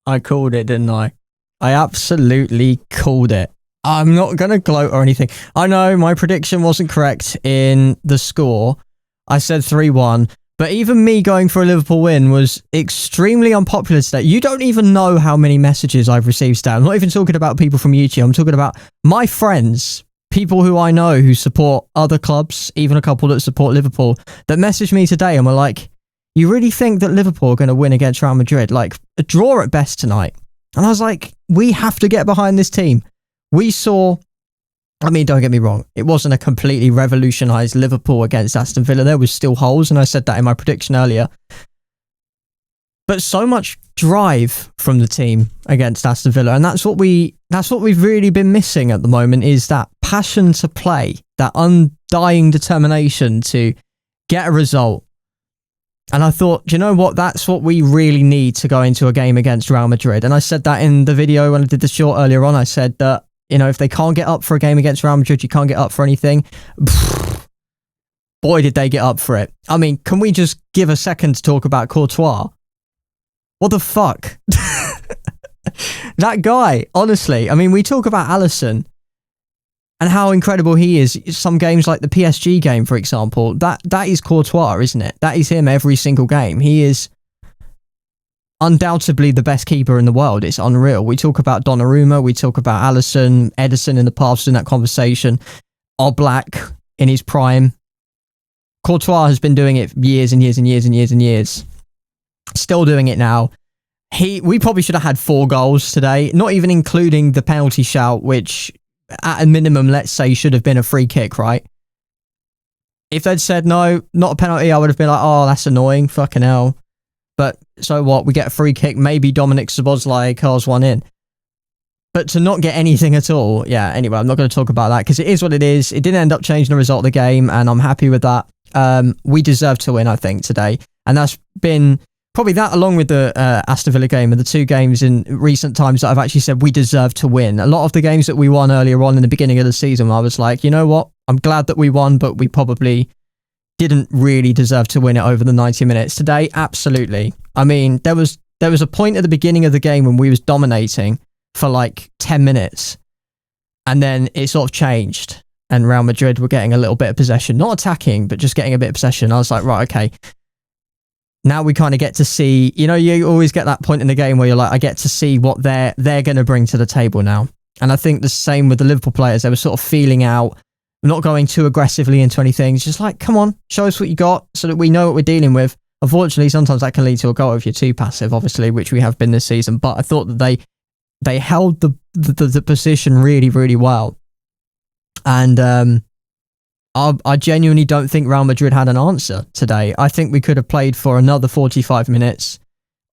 I called it, didn't I? I absolutely called it. I'm not going to gloat or anything. I know my prediction wasn't correct in the score. I said 3-1. But even me going for a Liverpool win was extremely unpopular today. You don't even know how many messages I've received today. I'm not even talking about people from YouTube. I'm talking about my friends, people who I know who support other clubs, even a couple that support Liverpool, that messaged me today and were like, you really think that Liverpool are going to win against Real Madrid? Like, a draw at best tonight. And I was like, we have to get behind this team. We saw... I mean, don't get me wrong. It wasn't a completely revolutionised Liverpool against Aston Villa. There was still holes, and I said that in my prediction earlier. But so much drive from the team against Aston Villa, and that's what we've really been missing at the moment, is that passion to play, that undying determination to get a result. And I thought, do you know what? That's what we really need to go into a game against Real Madrid. And I said that in the video when I did the short earlier on. I said that, you know, if they can't get up for a game against Real Madrid, you can't get up for anything. Boy, did they get up for it. I mean, can we just give a second to talk about Courtois? What the fuck? That guy, honestly. I mean, we talk about Alisson and how incredible he is. Some games like the PSG game, for example, that is Courtois, isn't it? That is him every single game. He is undoubtedly the best keeper in the world. It's unreal. We talk about Donnarumma, we talk about Alisson, Edison in the past in that conversation, Oblak in his prime. Courtois has been doing it years and years and years and years and years. Still doing it now. We probably should have had 4 goals today, not even including the penalty shout, which at a minimum, let's say, should have been a free kick, right? If they'd said no, not a penalty, I would have been like, oh, that's annoying, fucking hell. But so what? We get a free kick. Maybe Dominic Szoboszlai curls one in. But to not get anything at all, yeah, anyway, I'm not going to talk about that because it is what it is. It didn't end up changing the result of the game, and I'm happy with that. We deserve to win, I think, today. And that's been probably that, along with the Aston Villa game, and the 2 games in recent times that I've actually said we deserve to win. A lot of the games that we won earlier on in the beginning of the season, I was like, you know what? I'm glad that we won, but we probably didn't really deserve to win it over the 90 minutes. Today, absolutely. I mean, there was a point at the beginning of the game when we was dominating for like 10 minutes, and then it sort of changed, and Real Madrid were getting a little bit of possession, not attacking, but just getting a bit of possession. I was like, right, okay. Now we kind of get to see, you know, you always get that point in the game where you're like, I get to see what they're going to bring to the table now. And I think the same with the Liverpool players. They were sort of feeling out, not going too aggressively into anything. It's just like, come on, show us what you got so that we know what we're dealing with. Unfortunately, sometimes that can lead to a goal if you're too passive, obviously, which we have been this season. But I thought that they held the position really, really well. And I genuinely don't think Real Madrid had an answer today. I think we could have played for another 45 minutes.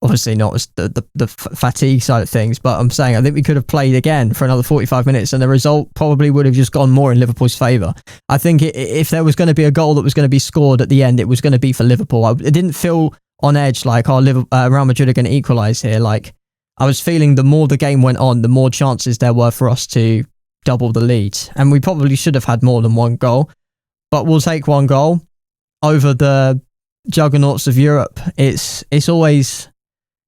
Obviously not as the fatigue side of things, but I'm saying I think we could have played again for another 45 minutes and the result probably would have just gone more in Liverpool's favour. I think if there was going to be a goal that was going to be scored at the end, it was going to be for Liverpool. It didn't feel on edge like, oh, Real Madrid are going to equalise here. Like, I was feeling the more the game went on, the more chances there were for us to double the lead. And we probably should have had more than 1 goal, but we'll take 1 goal over the juggernauts of Europe. It's always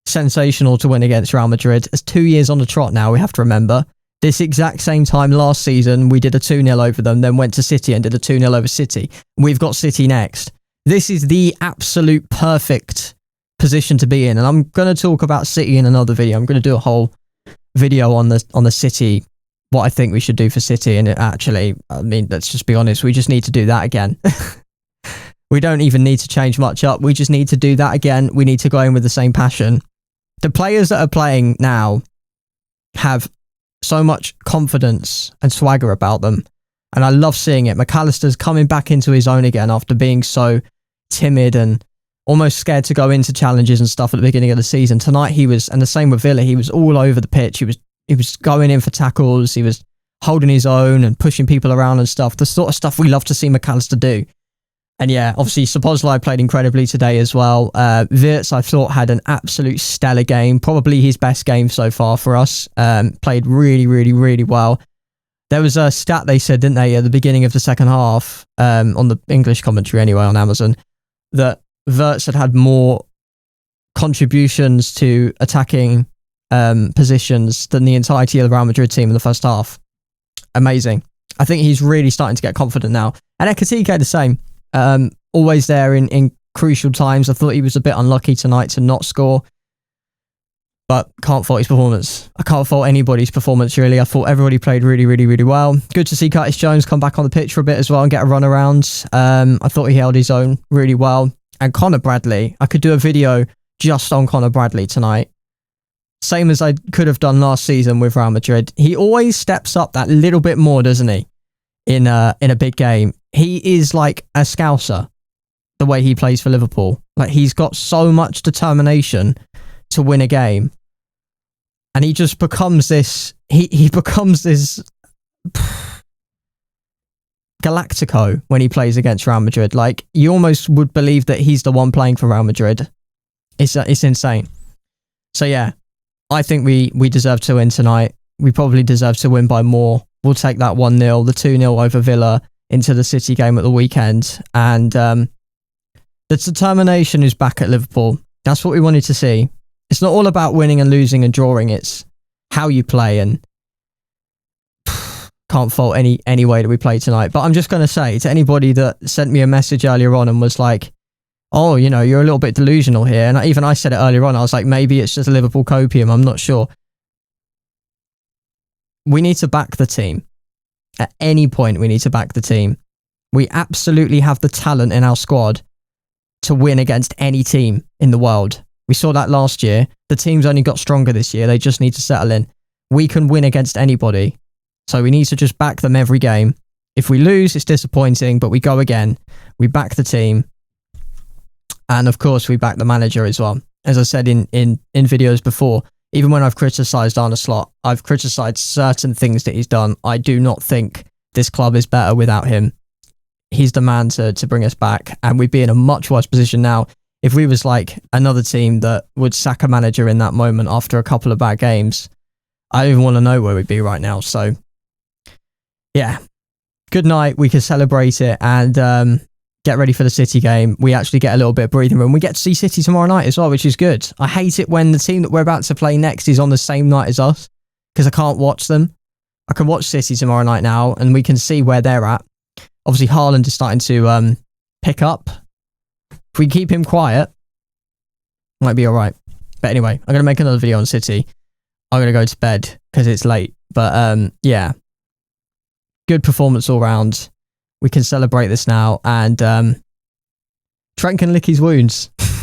sensational to win against Real Madrid. It's 2 years on the trot now, we have to remember. This exact same time last season, we did a 2-0 over them, then went to City and did a 2-0 over City. We've got City next. This is the absolute perfect position to be in. And I'm going to talk about City in another video. I'm going to do a whole video on the City, what I think we should do for City. And actually, I mean, let's just be honest, we just need to do that again. We don't even need to change much up. We just need to do that again. We need to go in with the same passion. The players that are playing now have so much confidence and swagger about them. And I love seeing it. McAllister's coming back into his own again after being so timid and almost scared to go into challenges and stuff at the beginning of the season. Tonight he was, and the same with Villa, he was all over the pitch. He was going in for tackles. He was holding his own and pushing people around and stuff. The sort of stuff we love to see McAllister do. And yeah, obviously Szoboszlai played incredibly today as well. Wirtz, I thought, had an absolute stellar game. Probably his best game so far for us. Played really, really, really well. There was a stat they said, didn't they, at the beginning of the second half, on the English commentary anyway on Amazon, that Wirtz had more contributions to attacking positions than the entirety of the Real Madrid team in the first half. Amazing. I think he's really starting to get confident now. And Ekitike the same. Always there in crucial times. I thought he was a bit unlucky tonight to not score. But can't fault his performance. I can't fault anybody's performance, really. I thought everybody played really, really, really well. Good to see Curtis Jones come back on the pitch for a bit as well and get a run around. I thought he held his own really well. And Conor Bradley, I could do a video just on Conor Bradley tonight. Same as I could have done last season with Real Madrid. He always steps up that little bit more, doesn't he? In a big game. He is like a Scouser, the way he plays for Liverpool. Like, he's got so much determination to win a game. And he just becomes this, he becomes this Galactico when he plays against Real Madrid. Like, you almost would believe that he's the one playing for Real Madrid. It's insane. So yeah, I think we deserve to win tonight. We probably deserve to win by more. We'll take that 1-0, the 2-0 over Villa into the City game at the weekend. And the determination is back at Liverpool. That's what we wanted to see. It's not all about winning and losing and drawing. It's how you play, and can't fault any way that we played tonight. But I'm just going to say to anybody that sent me a message earlier on and was like, oh, you know, you're a little bit delusional here. And even I said it earlier on. I was like, maybe it's just a Liverpool copium. I'm not sure. We need to back the team. At any point, we need to back the team. We absolutely have the talent in our squad to win against any team in the world. We saw that last year. The team's only got stronger this year. They just need to settle in. We can win against anybody. So we need to just back them every game. If we lose, it's disappointing, but we go again. We back the team. And of course, we back the manager as well. As I said in videos before, even when I've criticised Arne Slot, I've criticised certain things that he's done. I do not think this club is better without him. He's the man to bring us back. And we'd be in a much worse position now if we was like another team that would sack a manager in that moment after a couple of bad games. I don't even want to know where we'd be right now. So, yeah, good night. We can celebrate it and get ready for the City game. We actually get a little bit of breathing room. We get to see City tomorrow night as well, which is good. I hate it when the team that we're about to play next is on the same night as us because I can't watch them. I can watch City tomorrow night now and we can see where they're at. Obviously, Haaland is starting to pick up. If we keep him quiet, might be all right. But anyway, I'm going to make another video on City. I'm going to go to bed because it's late. But yeah, good performance all round. We can celebrate this now. And Trent can lick his wounds.